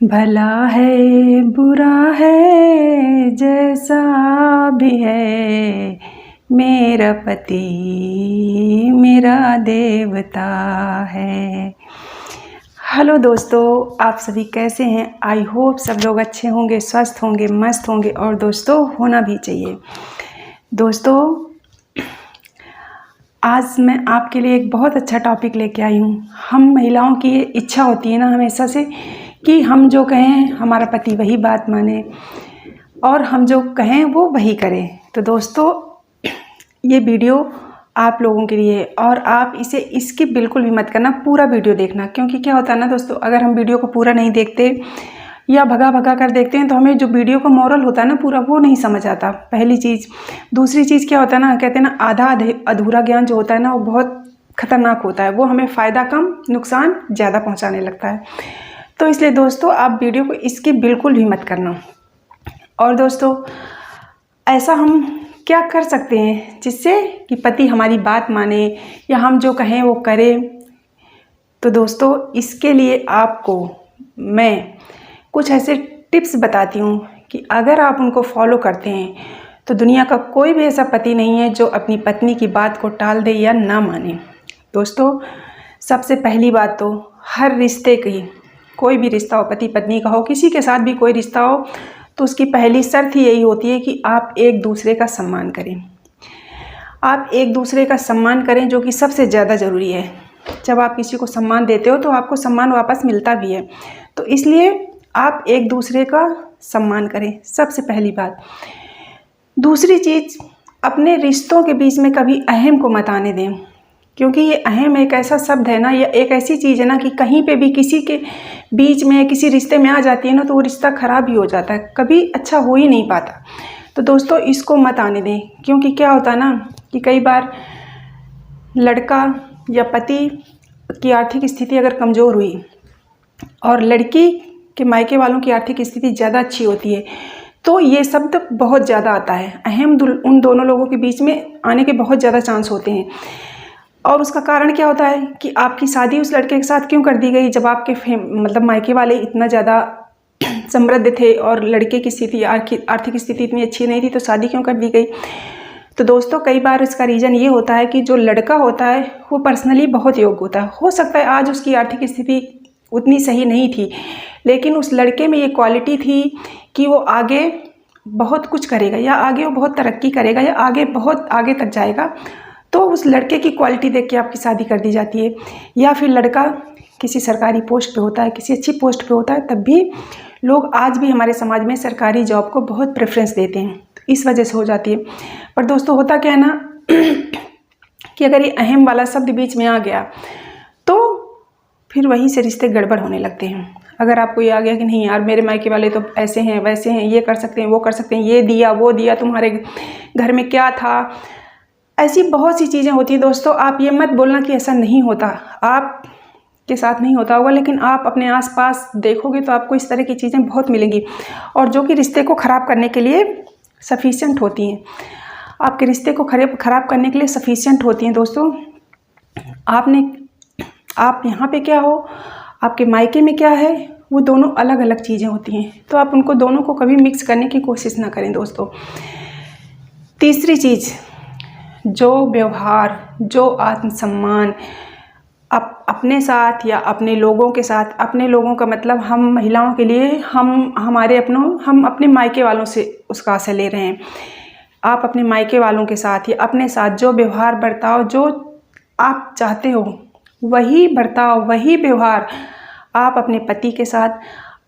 भला है बुरा है जैसा भी है, मेरा पति मेरा देवता है। हेलो दोस्तों, आप सभी कैसे हैं? आई होप सब लोग अच्छे होंगे, स्वस्थ होंगे, मस्त होंगे और दोस्तों होना भी चाहिए। दोस्तों आज मैं आपके लिए एक बहुत अच्छा टॉपिक लेके आई हूँ। हम महिलाओं की ये इच्छा होती है ना हमेशा से कि हम जो कहें हमारा पति वही बात माने और हम जो कहें वो वही करें। तो दोस्तों ये वीडियो आप लोगों के लिए, और आप इसे स्किप बिल्कुल भी मत करना, पूरा वीडियो देखना। क्योंकि क्या होता है ना दोस्तों, अगर हम वीडियो को पूरा नहीं देखते या भगा भगा कर देखते हैं तो हमें जो वीडियो का मोरल होता है ना पूरा, वो नहीं समझ आता, पहली चीज़। दूसरी चीज़ क्या होता है ना, कहते हैं ना आधा अधूरा ज्ञान जो होता है ना वो बहुत खतरनाक होता है, वो हमें फ़ायदा कम नुकसान ज़्यादा पहुँचाने लगता है। तो इसलिए दोस्तों आप वीडियो को स्किप बिल्कुल भी मत करना। और दोस्तों ऐसा हम क्या कर सकते हैं जिससे कि पति हमारी बात माने या हम जो कहें वो करें? तो दोस्तों इसके लिए आपको मैं कुछ ऐसे टिप्स बताती हूँ कि अगर आप उनको फॉलो करते हैं तो दुनिया का कोई भी ऐसा पति नहीं है जो अपनी पत्नी की बात को टाल दे या ना माने। दोस्तों सबसे पहली बात तो हर रिश्ते की, कोई भी रिश्ता हो, पति पत्नी का हो, किसी के साथ भी कोई रिश्ता हो, तो उसकी पहली शर्त ही यही होती है कि आप एक दूसरे का सम्मान करें। आप एक दूसरे का सम्मान करें, जो कि सबसे ज़्यादा ज़रूरी है। जब आप किसी को सम्मान देते हो तो आपको सम्मान वापस मिलता भी है। तो इसलिए आप एक दूसरे का सम्मान करें, सबसे पहली बात। दूसरी चीज़, अपने रिश्तों के बीच में कभी अहम को मत आने दें। क्योंकि ये अहम एक ऐसा शब्द है ना, या एक ऐसी चीज़ है ना कि कहीं पे भी किसी के बीच में किसी रिश्ते में आ जाती है ना तो वो रिश्ता ख़राब ही हो जाता है, कभी अच्छा हो ही नहीं पाता। तो दोस्तों इसको मत आने दें। क्योंकि क्या होता है ना कि कई बार लड़का या पति की आर्थिक स्थिति अगर कमज़ोर हुई और लड़की के मायके वालों की आर्थिक स्थिति ज़्यादा अच्छी होती है तो ये शब्द बहुत ज़्यादा आता है। अहम उन दोनों लोगों के बीच में आने के बहुत ज़्यादा चांस होते हैं। और उसका कारण क्या होता है कि आपकी शादी उस लड़के के साथ क्यों कर दी गई, जब आपके मतलब मायके वाले इतना ज़्यादा समृद्ध थे और लड़के की स्थिति आर्थिक स्थिति इतनी अच्छी नहीं थी, तो शादी क्यों कर दी गई? तो दोस्तों कई बार इसका रीज़न ये होता है कि जो लड़का होता है वो पर्सनली बहुत योग्य होता है। हो सकता है आज उसकी आर्थिक स्थिति उतनी सही नहीं थी, लेकिन उस लड़के में ये क्वालिटी थी कि वो आगे बहुत कुछ करेगा, या आगे वो बहुत तरक्की करेगा, या आगे बहुत आगे तक जाएगा। तो उस लड़के की क्वालिटी देख के आपकी शादी कर दी जाती है। या फिर लड़का किसी सरकारी पोस्ट पे होता है, किसी अच्छी पोस्ट पे होता है, तब भी लोग आज भी हमारे समाज में सरकारी जॉब को बहुत प्रेफरेंस देते हैं, तो इस वजह से हो जाती है। पर दोस्तों होता क्या है ना कि अगर ये अहम वाला शब्द बीच में आ गया तो फिर वहीं से रिश्ते गड़बड़ होने लगते हैं। अगर आपको ये आ गया कि नहीं यार मेरे मायके वाले तो ऐसे हैं वैसे हैं, ये कर सकते हैं वो कर सकते हैं, ये दिया वो दिया, तुम्हारे घर में क्या था, ऐसी बहुत सी चीज़ें होती हैं। दोस्तों आप ये मत बोलना कि ऐसा नहीं होता, आप के साथ नहीं होता होगा, लेकिन आप अपने आसपास देखोगे तो आपको इस तरह की चीज़ें बहुत मिलेंगी, और जो कि रिश्ते को ख़राब करने के लिए सफिशिएंट होती हैं। आपके रिश्ते को ख़राब करने के लिए सफिशिएंट होती हैं। दोस्तों आप यहाँ पे क्या हो, आपके मायके में क्या है, वो दोनों अलग अलग चीज़ें होती हैं। तो आप उनको दोनों को कभी मिक्स करने की कोशिश ना करें दोस्तों। तीसरी चीज़, जो व्यवहार, जो आत्मसम्मान अपने साथ या अपने लोगों के साथ, अपने लोगों का मतलब हम महिलाओं के लिए हम अपने मायके वालों से उसका आशा ले रहे हैं। आप अपने मायके वालों के साथ या अपने साथ जो व्यवहार बर्ताव जो आप चाहते हो, वही बर्ताव वही व्यवहार आप अपने पति के साथ,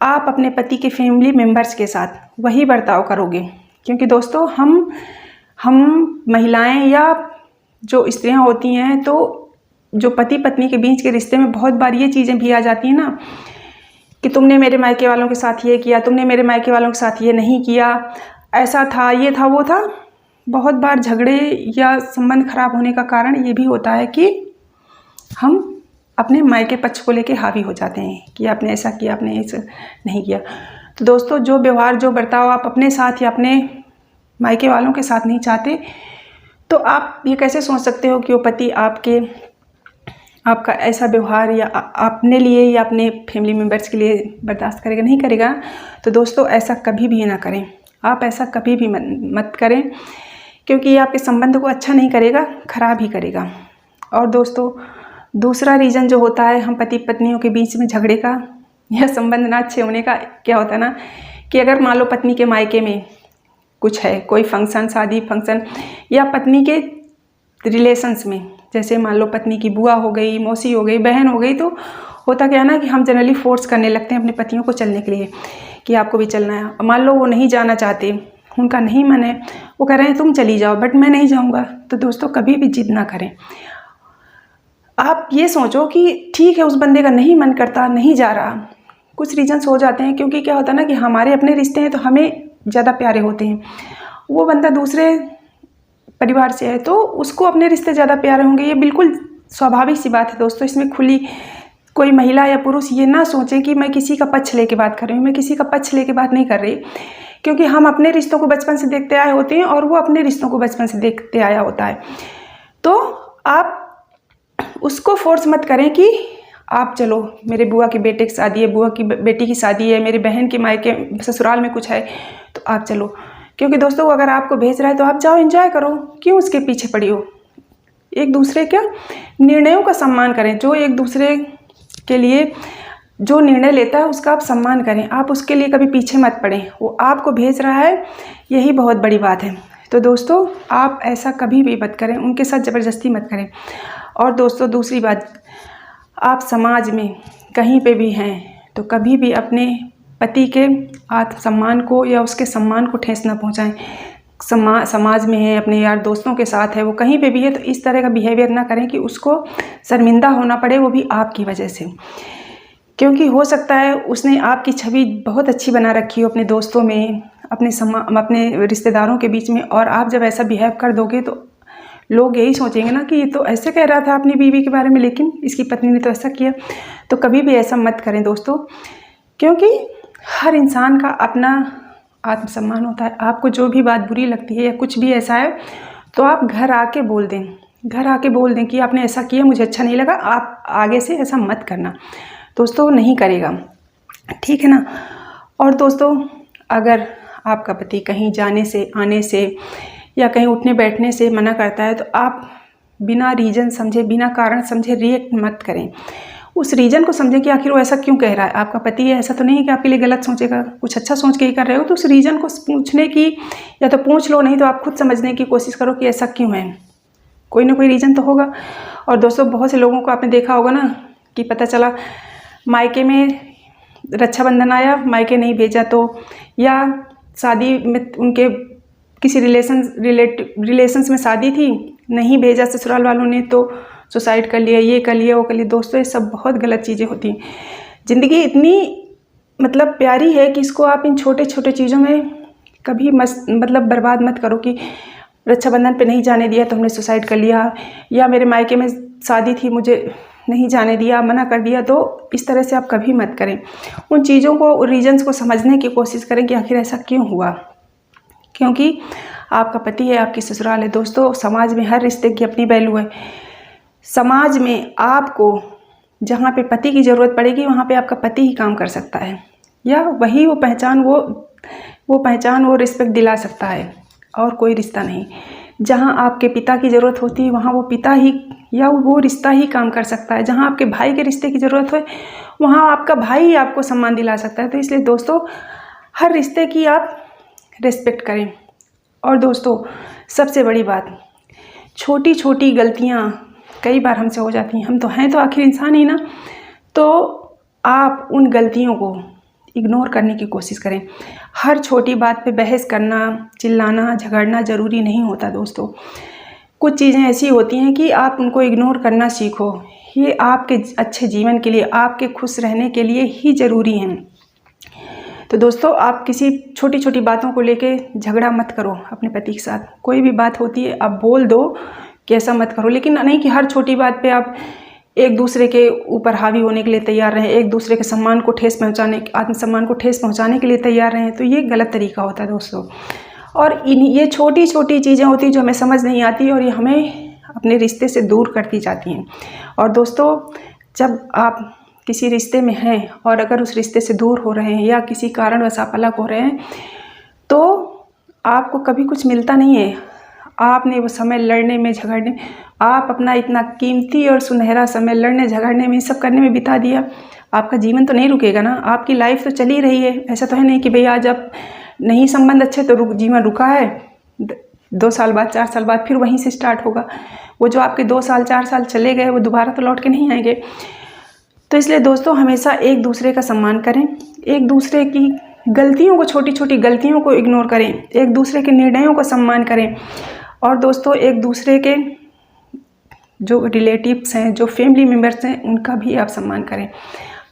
आप अपने पति के फैमिली मेम्बर्स के साथ वही बर्ताव करोगे। क्योंकि दोस्तों हम महिलाएं या जो स्त्रियां होती हैं, तो जो पति पत्नी के बीच के रिश्ते में बहुत बार ये चीज़ें भी आ जाती हैं ना कि तुमने मेरे मायके वालों के साथ ये किया, तुमने मेरे मायके वालों के साथ ये नहीं किया, ऐसा था, ये था, वो था। बहुत बार झगड़े या संबंध खराब होने का कारण ये भी होता है कि हम अपने मायके पक्ष को लेके हावी हो जाते हैं कि आपने ऐसा किया, आपने ऐसा नहीं किया। तो दोस्तों जो व्यवहार जो बर्ताव आप अपने साथ या अपने मायके वालों के साथ नहीं चाहते, तो आप ये कैसे सोच सकते हो कि वो पति आपका ऐसा व्यवहार या अपने लिए या अपने फैमिली मेम्बर्स के लिए बर्दाश्त करेगा, नहीं करेगा, तो दोस्तों ऐसा कभी भी ना करें। आप ऐसा कभी भी मत करें, क्योंकि ये आपके संबंध को अच्छा नहीं करेगा, ख़राब ही करेगा। और दोस्तों दूसरा रीज़न जो होता है हम पति पत्नियों के बीच में झगड़े का या संबंध ना अच्छे होने का, क्या होता है ना कि अगर मान लो पत्नी के मायके में कुछ है, कोई फंक्शन, शादी फंक्शन, या पत्नी के रिलेशंस में, जैसे मान लो पत्नी की बुआ हो गई, मौसी हो गई, बहन हो गई, तो होता क्या है ना कि हम जनरली फोर्स करने लगते हैं अपने पतियों को चलने के लिए कि आपको भी चलना है। मान लो वो नहीं जाना चाहते, उनका नहीं मन है, वो कह रहे हैं तुम चली जाओ बट मैं नहीं जाऊँगा, तो दोस्तों कभी भी जिद ना करें। आप ये सोचो कि ठीक है उस बंदे का नहीं मन करता, नहीं जा रहा, कुछ रीजन्स हो जाते हैं, क्योंकि क्या होता है ना कि हमारे अपने रिश्ते हैं तो हमें ज़्यादा प्यारे होते हैं, वो बंदा दूसरे परिवार से है तो उसको अपने रिश्ते ज़्यादा प्यारे होंगे। ये बिल्कुल स्वाभाविक सी बात है दोस्तों। इसमें खुली कोई महिला या पुरुष ये ना सोचे कि मैं किसी का पक्ष लेके बात कर रही हूँ, मैं किसी का पक्ष लेके बात नहीं कर रही, क्योंकि हम अपने रिश्तों को बचपन से देखते आए होते हैं और वो अपने रिश्तों को बचपन से देखते आया होता है। तो आप उसको फोर्स मत करें कि आप चलो, मेरे बुआ के बेटे की शादी है, बुआ की बेटी की शादी है, मेरी बहन के मायके ससुराल में कुछ है तो आप चलो, क्योंकि दोस्तों अगर आपको भेज रहा है तो आप जाओ, एंजॉय करो, क्यों उसके पीछे पड़ी हो। एक दूसरे के निर्णयों का सम्मान करें, जो एक दूसरे के लिए जो निर्णय लेता है उसका आप सम्मान करें, आप उसके लिए कभी पीछे मत पड़ें, वो आपको भेज रहा है, यही बहुत बड़ी बात है। तो दोस्तों आप ऐसा कभी भी मत करें, उनके साथ ज़बरदस्ती मत करें। और दोस्तों दूसरी बात, आप समाज में कहीं पे भी हैं तो कभी भी अपने पति के आत्मसम्मान को या उसके सम्मान को ठेस न पहुंचाएं। समाज में है, अपने यार दोस्तों के साथ है, वो कहीं पे भी है, तो इस तरह का बिहेवियर ना करें कि उसको शर्मिंदा होना पड़े, वो भी आपकी वजह से। क्योंकि हो सकता है उसने आपकी छवि बहुत अच्छी बना रखी हो अपने दोस्तों में, अपने रिश्तेदारों के बीच में, और आप जब ऐसा बिहेव कर दोगे तो लोग यही सोचेंगे ना कि ये तो ऐसे कह रहा था अपनी बीवी के बारे में, लेकिन इसकी पत्नी ने तो ऐसा किया। तो कभी भी ऐसा मत करें दोस्तों, क्योंकि हर इंसान का अपना आत्मसम्मान होता है। आपको जो भी बात बुरी लगती है या कुछ भी ऐसा है तो आप घर आके बोल दें, घर आके बोल दें कि आपने ऐसा किया, मुझे अच्छा नहीं लगा, आप आगे से ऐसा मत करना। दोस्तों नहीं करेगा, ठीक है ना। और दोस्तों अगर आपका पति कहीं जाने से, आने से या कहीं उठने बैठने से मना करता है तो आप बिना रीज़न समझे, बिना कारण समझे रिएक्ट मत करें। उस रीज़न को समझें कि आखिर वो ऐसा क्यों कह रहा है। आपका पति है, ऐसा तो नहीं है कि आपके लिए गलत सोचेगा, कुछ अच्छा सोच के ही कर रहे हो, तो उस रीज़न को पूछने की, या तो पूछ लो, नहीं तो आप खुद समझने की कोशिश करो कि ऐसा क्यों है, कोई ना कोई रीज़न तो होगा। और दोस्तों बहुत से लोगों को आपने देखा होगा ना कि पता चला मायके में रक्षाबंधन आया, मायके नहीं भेजा, तो या शादी में उनके किसी रिलेशंस में शादी थी, नहीं भेजा ससुराल वालों ने, तो सुसाइड कर लिया, ये कर लिया, वो कर लिया। दोस्तों ये सब बहुत गलत चीज़ें होती हैं। ज़िंदगी इतनी मतलब प्यारी है कि इसको आप इन छोटे छोटे चीज़ों में कभी बर्बाद मत करो कि रक्षाबंधन पे नहीं जाने दिया तो हमने सुसाइड कर लिया, या मेरे मायके में शादी थी मुझे नहीं जाने दिया, मना कर दिया। तो इस तरह से आप कभी मत करें। उन चीज़ों को, रीजन्स को समझने की कोशिश करें कि आखिर ऐसा क्यों हुआ, क्योंकि आपका पति है, आपकी ससुराल है। दोस्तों समाज में हर रिश्ते की अपनी वैल्यू है। समाज में आपको जहाँ पे पति की ज़रूरत पड़ेगी वहाँ पे आपका पति ही काम कर सकता है, या वही वो पहचान वो रिस्पेक्ट दिला सकता है, और कोई रिश्ता नहीं। जहाँ आपके पिता की ज़रूरत होती है वहाँ वो पिता ही या वो रिश्ता ही काम कर सकता है। जहाँ आपके भाई के रिश्ते की ज़रूरत हो वहाँ आपका भाई ही आपको सम्मान दिला सकता है। तो इसलिए दोस्तों हर रिश्ते की आप रिस्पेक्ट करें। और दोस्तों सबसे बड़ी बात, छोटी छोटी गलतियाँ कई बार हमसे हो जाती हैं, हम तो हैं तो आखिर इंसान ही ना, तो आप उन गलतियों को इग्नोर करने की कोशिश करें। हर छोटी बात पे बहस करना, चिल्लाना, झगड़ना ज़रूरी नहीं होता दोस्तों। कुछ चीज़ें ऐसी होती हैं कि आप उनको इग्नोर करना सीखो, ये आपके अच्छे जीवन के लिए, आपके खुश रहने के लिए ही ज़रूरी हैं। तो दोस्तों आप किसी छोटी छोटी बातों को लेके झगड़ा मत करो अपने पति के साथ। कोई भी बात होती है आप बोल दो कि ऐसा मत करो, लेकिन नहीं कि हर छोटी बात पे आप एक दूसरे के ऊपर हावी होने के लिए तैयार रहें, एक दूसरे के सम्मान को ठेस पहुंचाने, आत्मसम्मान को ठेस पहुंचाने के लिए तैयार रहें। तो ये गलत तरीका होता है दोस्तों। और ये छोटी छोटी चीज़ें होती हैं जो हमें समझ नहीं आती, और ये हमें अपने रिश्ते से दूर करती जाती हैं। और दोस्तों, जब आप किसी रिश्ते में हैं और अगर उस रिश्ते से दूर हो रहे हैं या किसी कारणवश आप अलग हो रहे हैं, तो आपको कभी कुछ मिलता नहीं है। आपने वो समय लड़ने में, झगड़ने, आप अपना इतना कीमती और सुनहरा समय लड़ने झगड़ने में, सब करने में बिता दिया। आपका जीवन तो नहीं रुकेगा ना, आपकी लाइफ तो चल ही रही है। ऐसा तो है नहीं कि भाई आज आप नहीं संबंध अच्छे तो जीवन रुका है, 2 साल बाद, 4 साल बाद फिर वहीं से स्टार्ट होगा। वो जो आपके 2 साल 4 साल चले गए वो दोबारा तो लौट के नहीं आएंगे। तो इसलिए दोस्तों, हमेशा एक दूसरे का सम्मान करें, एक दूसरे की गलतियों को, छोटी छोटी गलतियों को इग्नोर करें, एक दूसरे के निर्णयों को सम्मान करें। और दोस्तों, एक दूसरे के जो रिलेटिव्स हैं, जो फैमिली मेम्बर्स हैं, उनका भी आप सम्मान करें।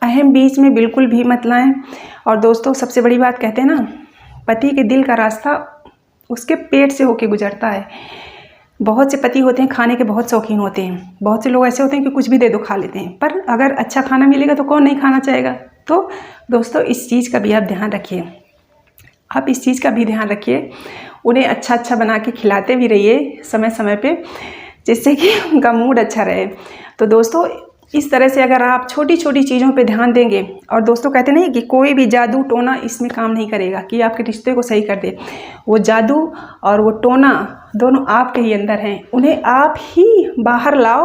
अहम बीच में बिल्कुल भी मत लाएं। और दोस्तों, सबसे बड़ी बात, कहते हैं ना, पति के दिल का रास्ता उसके पेट से होके गुजरता है। बहुत से पति होते हैं खाने के बहुत शौकीन होते हैं, बहुत से लोग ऐसे होते हैं कि कुछ भी दे दो खा लेते हैं, पर अगर अच्छा खाना मिलेगा तो कौन नहीं खाना चाहेगा। तो दोस्तों, इस चीज़ का भी आप ध्यान रखिए, आप इस चीज़ का भी ध्यान रखिए। उन्हें अच्छा अच्छा बना के खिलाते भी रहिए समय समय पे, जिससे कि उनका मूड अच्छा रहे। तो दोस्तों, इस तरह से अगर आप छोटी छोटी चीज़ों पे ध्यान देंगे, और दोस्तों कहते नहीं कि कोई भी जादू टोना इसमें काम नहीं करेगा कि आपके रिश्ते को सही कर दे। वो जादू और वो टोना दोनों आपके ही अंदर हैं, उन्हें आप ही बाहर लाओ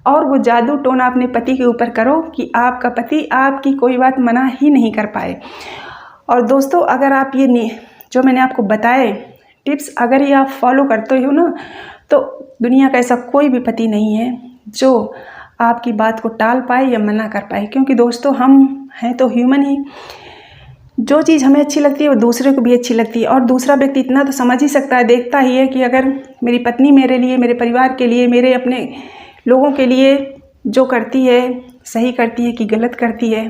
और वो जादू टोना अपने पति के ऊपर करो कि आपका पति आपकी कोई बात मना ही नहीं कर पाए। और दोस्तों, अगर आप ये जो मैंने आपको बताए टिप्स अगर ये आप फॉलो करते हो ना, तो दुनिया का ऐसा कोई भी पति नहीं है जो आपकी बात को टाल पाए या मना कर पाए। क्योंकि दोस्तों, हम हैं तो ह्यूमन ही, जो चीज़ हमें अच्छी लगती है वो दूसरे को भी अच्छी लगती है। और दूसरा व्यक्ति इतना तो समझ ही सकता है, देखता ही है कि अगर मेरी पत्नी मेरे लिए, मेरे परिवार के लिए, मेरे अपने लोगों के लिए जो करती है, सही करती है कि गलत करती है,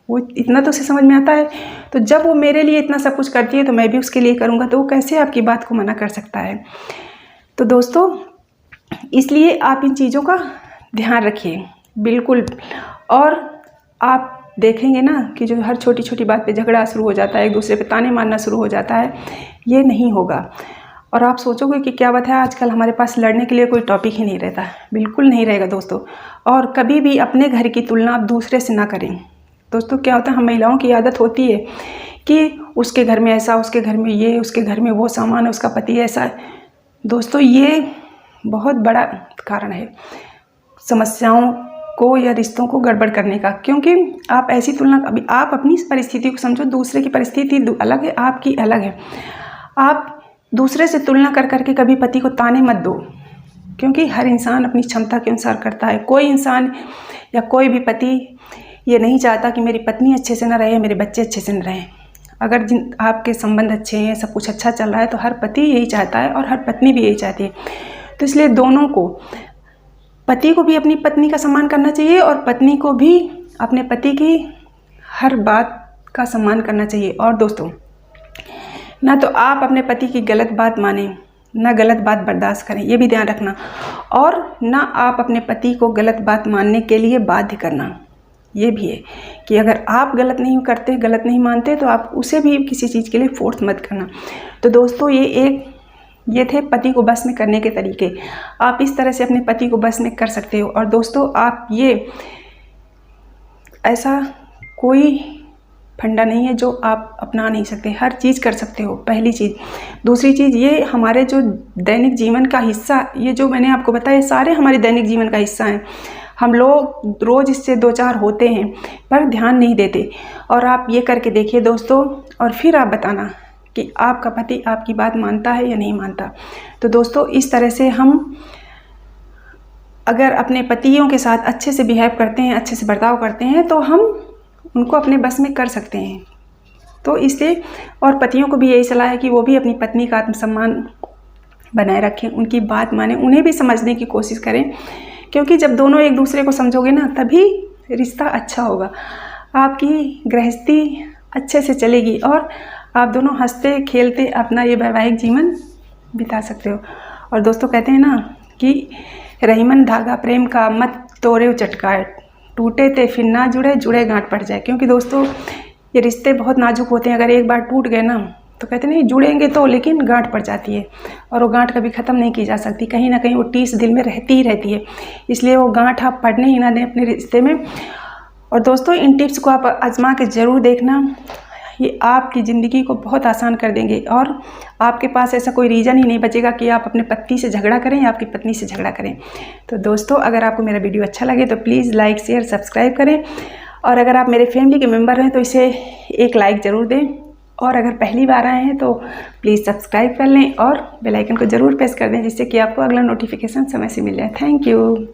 वो इतना तो उसे समझ में आता है। तो जब वो मेरे लिए इतना सब कुछ करती है तो मैं भी उसके लिए करूँगा, तो वो कैसे आपकी बात को मना कर सकता है। तो दोस्तों, इसलिए आप इन चीज़ों का ध्यान रखिए बिल्कुल। और आप देखेंगे ना कि जो हर छोटी छोटी बात पे झगड़ा शुरू हो जाता है, एक दूसरे पे ताने मारना शुरू हो जाता है, ये नहीं होगा। और आप सोचोगे कि क्या बात है, आजकल हमारे पास लड़ने के लिए कोई टॉपिक ही नहीं रहता। बिल्कुल नहीं रहेगा दोस्तों। और कभी भी अपने घर की तुलना आप दूसरे से ना करें। दोस्तों, क्या होता है, हम महिलाओं की आदत होती है कि उसके घर में ऐसा, उसके घर में ये, उसके घर में वो सामान है, उसका पति ऐसा है। दोस्तों, ये बहुत बड़ा कारण है समस्याओं को या रिश्तों को गड़बड़ करने का। क्योंकि आप ऐसी तुलना, अभी आप अपनी परिस्थिति को समझो, दूसरे की परिस्थिति अलग है, आपकी अलग है। आप दूसरे से तुलना कर करके कभी पति को ताने मत दो, क्योंकि हर इंसान अपनी क्षमता के अनुसार करता है। कोई इंसान या कोई भी पति ये नहीं चाहता कि मेरी पत्नी अच्छे से न रहे, मेरे बच्चे अच्छे से न रहें। अगर जिन आपके संबंध अच्छे हैं, सब कुछ अच्छा चल रहा है, तो हर पति यही चाहता है और हर पत्नी भी यही चाहती है। तो इसलिए दोनों को, पति को भी अपनी पत्नी का सम्मान करना चाहिए और पत्नी को भी अपने पति की हर बात का सम्मान करना चाहिए। और दोस्तों, ना तो आप अपने पति की गलत बात मानें, ना गलत बात बर्दाश्त करें, ये भी ध्यान रखना। और ना आप अपने पति को गलत बात मानने के लिए बाध्य करना, ये भी है कि अगर आप गलत नहीं करते, गलत नहीं मानते, तो आप उसे भी किसी चीज़ के लिए फोर्स मत करना। तो दोस्तों, ये थे पति को बस में करने के तरीके। आप इस तरह से अपने पति को बस में कर सकते हो। और दोस्तों, आप ये ऐसा कोई फंडा नहीं है जो आप अपना नहीं सकते, हर चीज़ कर सकते हो, पहली चीज़। दूसरी चीज़, ये हमारे जो दैनिक जीवन का हिस्सा, ये जो मैंने आपको बताया, सारे हमारे दैनिक जीवन का हिस्सा हैं। हम लोग रोज़ इससे 2-4 होते हैं पर ध्यान नहीं देते। और आप ये करके देखिए दोस्तों, और फिर आप बताना कि आपका पति आपकी बात मानता है या नहीं मानता। तो दोस्तों, इस तरह से हम अगर अपने पतियों के साथ अच्छे से बिहेव करते हैं, अच्छे से बर्ताव करते हैं, तो हम उनको अपने बस में कर सकते हैं। तो इसलिए, और पतियों को भी यही सलाह है कि वो भी अपनी पत्नी का आत्मसम्मान बनाए रखें, उनकी बात मानें, उन्हें भी समझने की कोशिश करें। क्योंकि जब दोनों एक दूसरे को समझोगे ना, तभी रिश्ता अच्छा होगा, आपकी गृहस्थी अच्छे से चलेगी और आप दोनों हंसते खेलते अपना ये वैवाहिक जीवन बिता सकते हो। और दोस्तों, कहते हैं ना कि रहीमन धागा प्रेम का मत तोड़े चटकाए, टूटे थे फिर ना जुड़े, जुड़े गांठ पड़ जाए। क्योंकि दोस्तों, ये रिश्ते बहुत नाजुक होते हैं, अगर एक बार टूट गए ना तो कहते नहीं जुड़ेंगे तो, लेकिन गांठ पड़ जाती है और वो गांठ कभी ख़त्म नहीं की जा सकती, कहीं ना कहीं वो टीस दिल में रहती ही रहती है। इसलिए वो गांठ आप पड़ने ही ना दें अपने रिश्ते में। और दोस्तों इन टिप्स को आप आजमा के ज़रूर देखना, ये आपकी ज़िंदगी को बहुत आसान कर देंगे और आपके पास ऐसा कोई रीज़न ही नहीं बचेगा कि आप अपने पति से झगड़ा करें या आपकी पत्नी से झगड़ा करें। तो दोस्तों अगर आपको मेरा वीडियो अच्छा लगे तो प्लीज़ लाइक शेयर सब्सक्राइब करें, और अगर आप मेरे फैमिली के मेम्बर हैं तो इसे एक लाइक ज़रूर दें, और अगर पहली बार आए हैं तो प्लीज़ सब्सक्राइब कर लें और बेल आइकन को ज़रूर प्रेस कर दें, जिससे कि आपको अगला नोटिफिकेशन समय से मिल जाए। Thank you.